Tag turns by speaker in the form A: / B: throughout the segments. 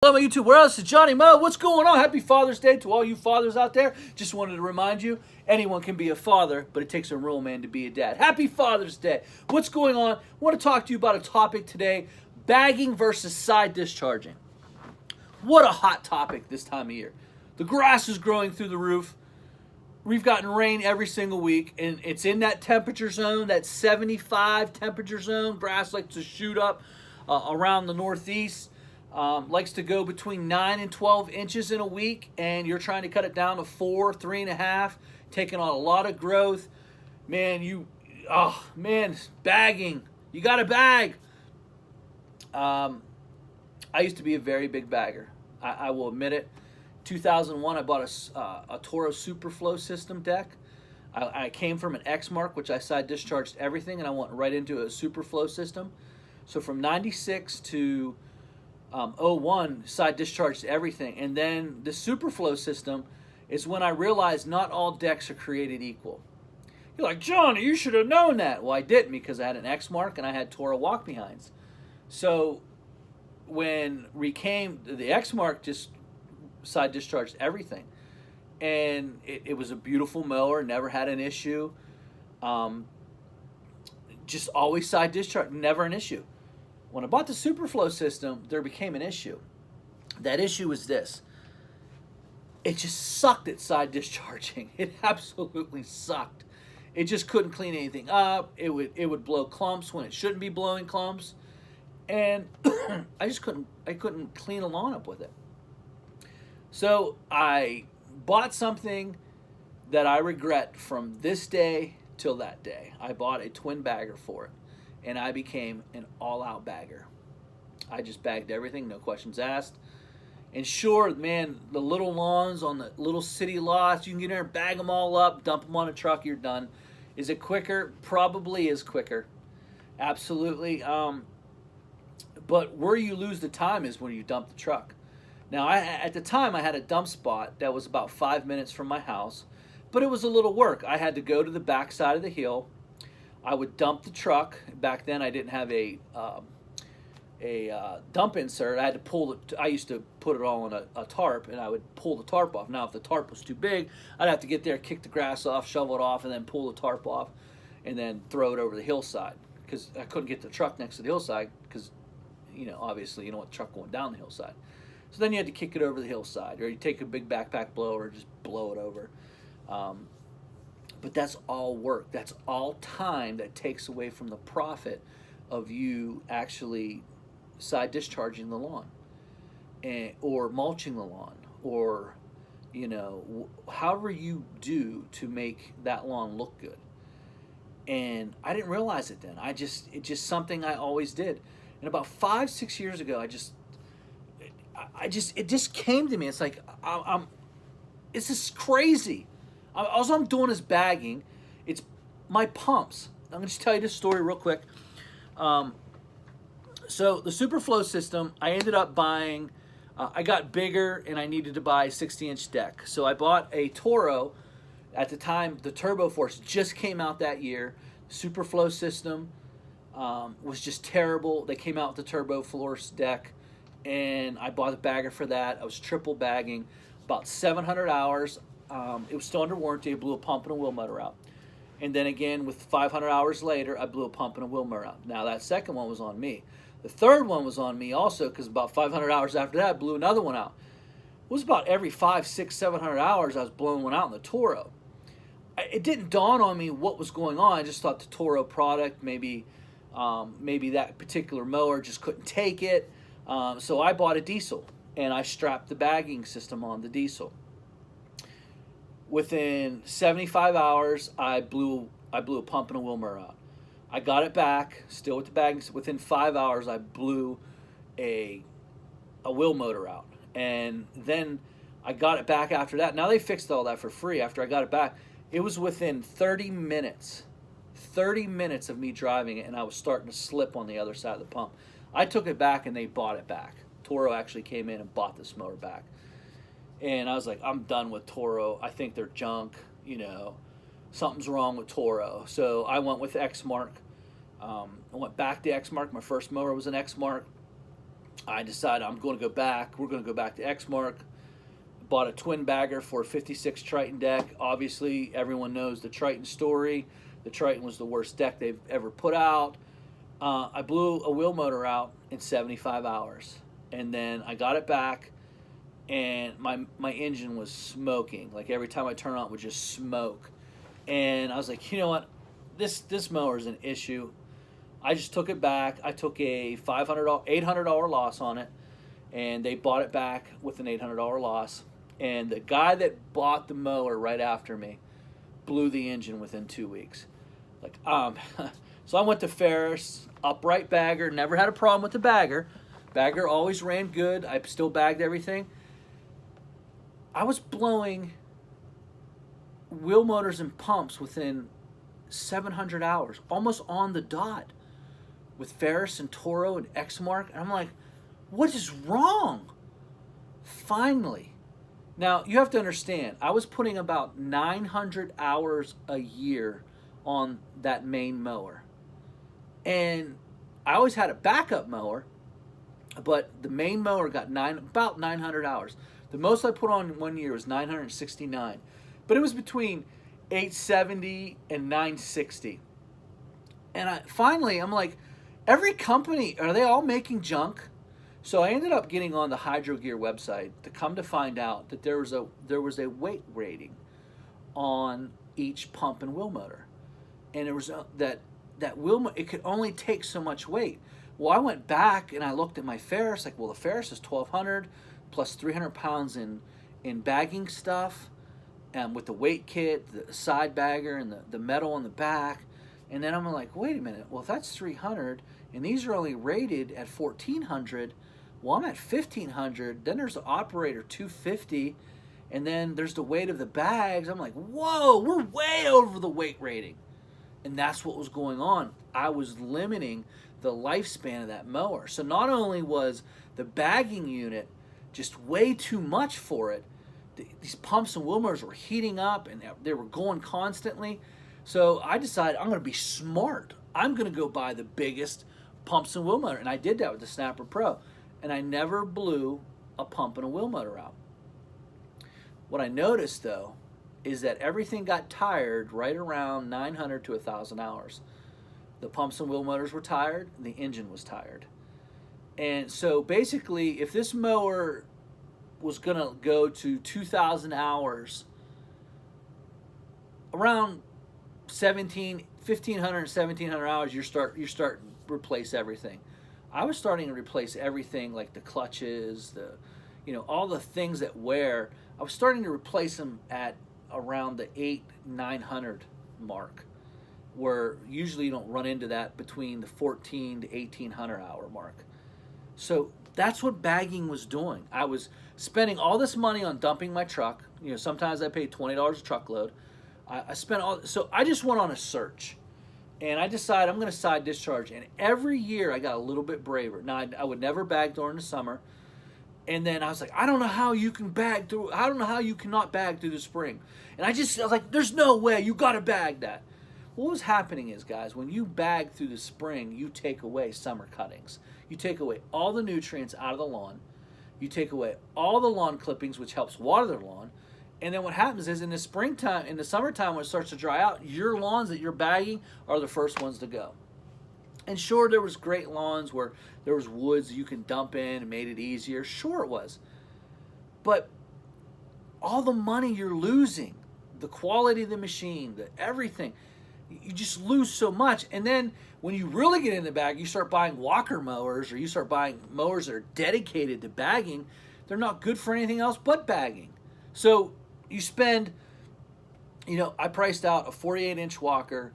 A: Hello, my YouTube world. This is Johnny Mo. What's going on? Happy Father's Day to all you fathers out there. Just wanted to remind you, anyone can be a father, but it takes a real man to be a dad. Happy Father's Day. What's going on? I want to talk to you about a topic today, bagging versus side discharging. What a hot topic this time of year. The grass is growing through the roof. We've gotten rain every single week, and it's in that temperature zone, that 75 temperature zone. Grass likes to shoot up around the Northeast. Likes to go between 9 and 12 inches in a week, and you're trying to cut it down to 4, 3.5, taking on a lot of growth. Man, bagging. You got to bag. I used to be a very big bagger. I will admit it. 2001, I bought a Toro Superflow system deck. I came from an Exmark, which I side discharged everything, and I went right into a Superflow system. So from 96 to 01, side discharged everything. And then the Superflow system is when I realized not all decks are created equal. You're like, Johnny, you should have known that. Well, I didn't, because I had an Exmark and I had Toro walk behinds. So when we came, the Exmark just side discharged everything. And it was a beautiful mower, never had an issue. Just always side discharge, never an issue. When I bought the Superflow system, there became an issue. That issue was this. It just sucked at side discharging. It absolutely sucked. It just couldn't clean anything up. It would blow clumps when it shouldn't be blowing clumps. And I couldn't clean a lawn up with it. So I bought something that I regret from this day till that day. I bought a twin bagger for it. And I became an all-out bagger. I just bagged everything, no questions asked. And sure, man, the little lawns on the little city lots, you can get in there and bag them all up, dump them on a truck, you're done. Is it quicker? Probably is quicker. Absolutely. But where you lose the time is when you dump the truck. Now, at the time, I had a dump spot that was about 5 minutes from my house, but it was a little work. I had to go to the back side of the hill. I would dump the truck. Back then, I didn't have a dump insert. I had to pull it. I used to put it all on a tarp, and I would pull the tarp off. Now, if the tarp was too big, I'd have to get there, kick the grass off, shovel it off, and then pull the tarp off, and then throw it over the hillside, because I couldn't get the truck next to the hillside because, obviously, you don't want the truck going down the hillside. So then you had to kick it over the hillside, or you take a big backpack blower and just blow it over. But that's all work. That's all time that takes away from the profit of you actually side discharging the lawn, or mulching the lawn, or however you do to make that lawn look good. And I didn't realize it then. It's just something I always did. And about 5-6 years ago, it just came to me. It's like it's just crazy. All I'm doing is bagging. It's my pumps. I'm going to just tell you this story real quick. So the Superflow system, I ended up buying, I got bigger and I needed to buy a 60-inch deck. So I bought a Toro. At the time, the Turbo Force just came out that year. Superflow system was just terrible. They came out with the Turbo Force deck, and I bought a bagger for that. I was triple bagging, about 700 hours. It was still under warranty. I blew a pump and a wheel motor out. And then again, with 500 hours later, I blew a pump and a wheel motor out. Now, that second one was on me. The third one was on me also, because about 500 hours after that, I blew another one out. It was about every 500, 600, 700 hours I was blowing one out in the Toro. It didn't dawn on me what was going on. I just thought the Toro product, maybe that particular mower just couldn't take it. So I bought a diesel, and I strapped the bagging system on the diesel. Within 75 hours, I blew a pump and a wheel motor out. I got it back, still with the bagging. Within 5 hours, I blew a wheel motor out. And then I got it back after that. Now, they fixed all that for free after I got it back. It was within 30 minutes of me driving it, and I was starting to slip on the other side of the pump. I took it back, and they bought it back. Toro actually came in and bought this mower back. And I was like, I'm done with Toro. I think they're junk. Something's wrong with Toro. So I went with Exmark. I went back to Exmark. My first mower was an Exmark. I decided I'm going to go back. We're going to go back to Exmark. Bought a twin bagger for a 56 Triton deck. Obviously, everyone knows the Triton story. The Triton was the worst deck they've ever put out. I blew a wheel motor out in 75 hours. And then I got it back, and my engine was smoking. Like every time I turn on, it would just smoke. And I was like, you know what? This mower is an issue. I just took it back. I took a $800 loss on it, and they bought it back with an $800 loss. And the guy that bought the mower right after me blew the engine within 2 weeks. So I went to Ferris, upright bagger, never had a problem with the bagger. Bagger always ran good. I still bagged everything. I was blowing wheel motors and pumps within 700 hours, almost on the dot, with Ferris and Toro and Exmark. And I'm like, what is wrong? Finally. Now, you have to understand, I was putting about 900 hours a year on that main mower. And I always had a backup mower, but the main mower got about 900 hours. The most I put on in 1 year was 969. But it was between 870 and 960. And I'm like, every company, are they all making junk? So I ended up getting on the Hydro Gear website to come to find out that there was a weight rating on each pump and wheel motor, and it was that wheel it could only take so much weight. Well, I went back and I looked at my Ferris. Like, well, the Ferris is 1,200 plus 300 pounds in bagging stuff, and with the weight kit, the side bagger, and the metal on the back. And then I'm like, wait a minute. Well, if that's 300, and these are only rated at 1,400. Well, I'm at 1,500. Then there's the operator 250, and then there's the weight of the bags. I'm like, whoa, we're way over the weight rating. And that's what was going on. I was limiting the lifespan of that mower. So not only was the bagging unit just way too much for it, these pumps and wheel motors were heating up and they were going constantly. So I decided I'm going to be smart. I'm going to go buy the biggest pumps and wheel motor. And I did that with the Snapper Pro. And I never blew a pump and a wheel motor out. What I noticed, though, is that everything got tired right around 900 to 1,000 hours. The pumps and wheel motors were tired, and the engine was tired. And so basically, if this mower was going to go to 2,000 hours, around 1,500, 1,700 hours, you start to replace everything. I was starting to replace everything, like the clutches, all the things that wear. I was starting to replace them at around the 900 mark, where usually you don't run into that between the 1,400 to 1,800 hour mark. So that's what bagging was doing. I was spending all this money on dumping my truck. Sometimes I paid $20 a truckload. I spent so I just went on a search. And I decided I'm going to side discharge. And every year I got a little bit braver. Now, I would never bag during the summer. And then I was like, I don't know how you can bag through. I don't know how you cannot bag through the spring. And I was like, there's no way. You got to bag that. What was happening is, guys, when you bag through the spring, you take away summer cuttings. You take away all the nutrients out of the lawn. You take away all the lawn clippings, which helps water the lawn. And then what happens is in the springtime, in the summertime when it starts to dry out, your lawns that you're bagging are the first ones to go. And sure, there was great lawns where there was woods you can dump in and made it easier. Sure it was. But all the money you're losing, the quality of the machine, everything, you just lose so much. And then when you really get in the bag, you start buying walker mowers, or you start buying mowers that are dedicated to bagging. They're not good for anything else but bagging. So you spend, I priced out a 48-inch walker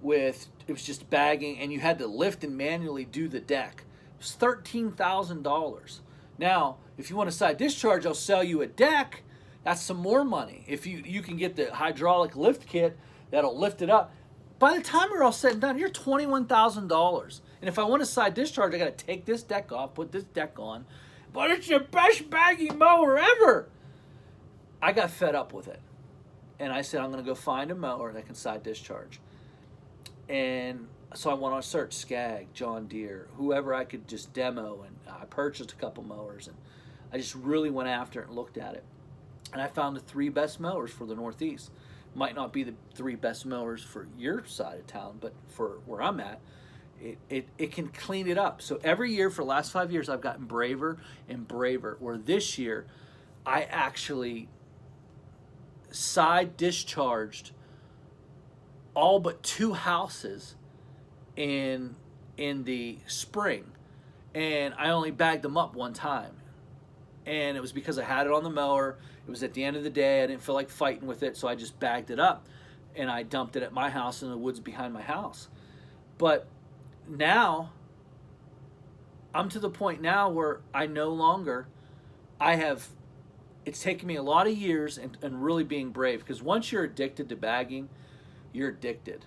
A: it was just bagging, and you had to lift and manually do the deck. It was $13,000. Now, if you want a side discharge, I'll sell you a deck. That's some more money. If you can get the hydraulic lift kit that'll lift it up. By the time we're all said and done, you're $21,000. And if I want a side discharge, I got to take this deck off, put this deck on. But it's the best bagging mower ever. I got fed up with it. And I said, I'm going to go find a mower that can side discharge. And So I went on a search, Skag, John Deere, whoever I could just demo, and I purchased a couple mowers, and I just really went after it and looked at it. And I found the 3 best mowers for the Northeast. Might not be the 3 best mowers for your side of town, but for where I'm at, it can clean it up. So every year for the last 5 years, I've gotten braver and braver, where this year I actually side discharged all but 2 houses in the spring, and I only bagged them up 1 time, and it was because I had it on the mower. It was at the end of the day. I didn't feel like fighting with it, so I just bagged it up and I dumped it at my house in the woods behind my house. But now I'm to the point now where I no longer, it's taken me a lot of years and really being brave, because once you're addicted to bagging, you're addicted,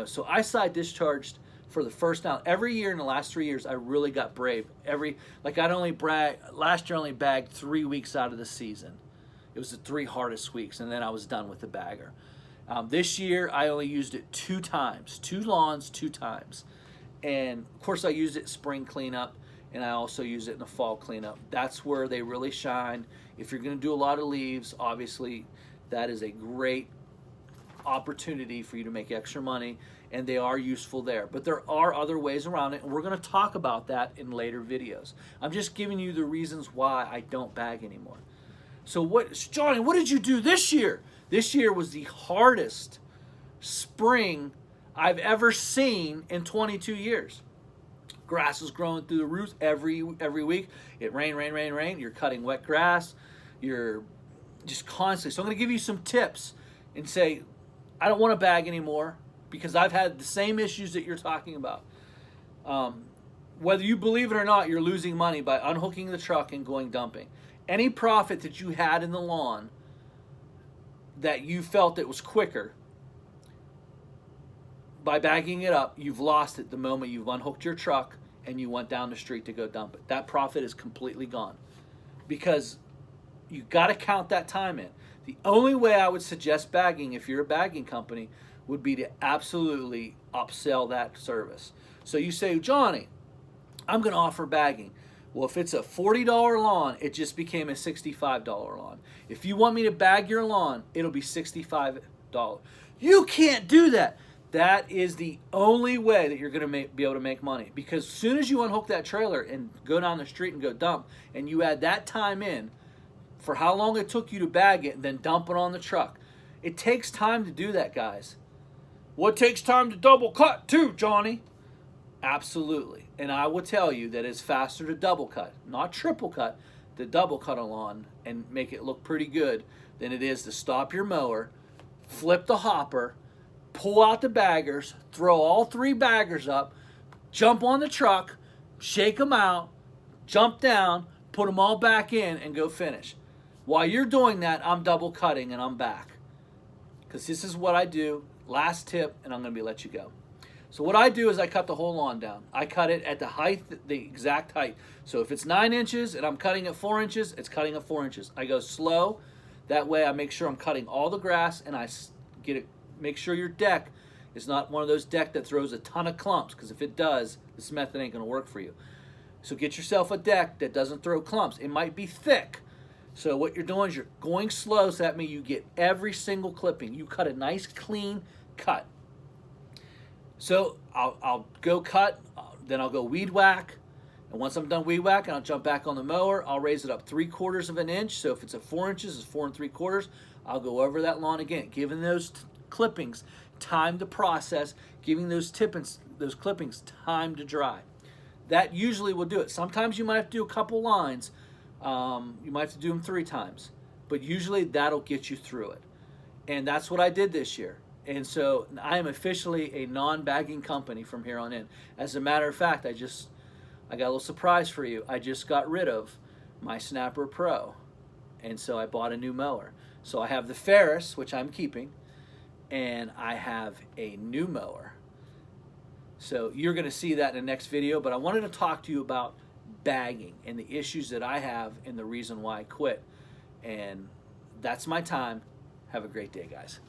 A: so I side discharged for the first now. Every year in the last 3 years, I really got brave. Last year I only bagged 3 weeks out of the season. It was the 3 hardest weeks, and then I was done with the bagger. This year I only used it 2 times, 2 lawns, 2 times. And of course I used it spring cleanup, and I also use it in the fall cleanup. That's where they really shine. If you're gonna do a lot of leaves, obviously that is a great opportunity for you to make extra money, and they are useful there. But there are other ways around it, and we're going to talk about that in later videos. I'm just giving you the reasons why I don't bag anymore. So Johnny, what did you do this year? This year was the hardest spring I've ever seen in 22 years. Grass is growing through the roots every week. It rain. You're cutting wet grass. You're just constantly. So I'm going to give you some tips and say, I don't want to bag anymore, because I've had the same issues that you're talking about. Whether you believe it or not, you're losing money by unhooking the truck and going dumping. Any profit that you had in the lawn that you felt it was quicker, by bagging it up, you've lost it the moment you've unhooked your truck and you went down the street to go dump it. That profit is completely gone, because you got to count that time in. The only way I would suggest bagging, if you're a bagging company, would be to absolutely upsell that service. So you say, Johnny, I'm going to offer bagging. Well, if it's a $40 lawn, it just became a $65 lawn. If you want me to bag your lawn, it'll be $65. You can't do that. That is the only way that you're going to be able to make money, because as soon as you unhook that trailer and go down the street and go dump, and you add that time in for how long it took you to bag it and then dump it on the truck, it takes time to do that, guys. What takes time to double cut too, Johnny? Absolutely. And I will tell you that it's faster to double cut, not triple cut, to double cut a lawn and make it look pretty good than it is to stop your mower, flip the hopper, pull out the baggers, throw all 3 baggers up, jump on the truck, shake them out, jump down, put them all back in, and go finish. While you're doing that, I'm double cutting and I'm back, because this is what I do. Last tip, and I'm going to let you go. So what I do is I cut the whole lawn down. I cut it at the height, the exact height. So if it's 9 inches and I'm cutting at 4 inches, it's cutting at 4 inches. I go slow. That way I make sure I'm cutting all the grass, and I get it. Make sure your deck is not one of those deck that throws a ton of clumps, because if it does, this method ain't going to work for you. So get yourself a deck that doesn't throw clumps. It might be thick. So what you're doing is you're going slow, so that means you get every single clipping. You cut a nice clean cut. So I'll go cut, then I'll go weed whack, and once I'm done weed whack, I'll jump back on the mower. I'll raise it up 3/4 of an inch. So if it's at 4 inches, it's 4 3/4. I'll go over that lawn again, giving those clippings time to process, giving those clippings time to dry. That usually will do it. Sometimes you might have to do a couple lines. You might have to do them 3 times, but usually that'll get you through it. And that's what I did this year. And so I am officially a non-bagging company from here on in. As a matter of fact, I got a little surprise for you. I just got rid of my Snapper Pro, and so I bought a new mower. So I have the Ferris, which I'm keeping, and I have a new mower. So you're going to see that in the next video, but I wanted to talk to you about bagging and the issues that I have and the reason why I quit. And that's my time. Have a great day, guys.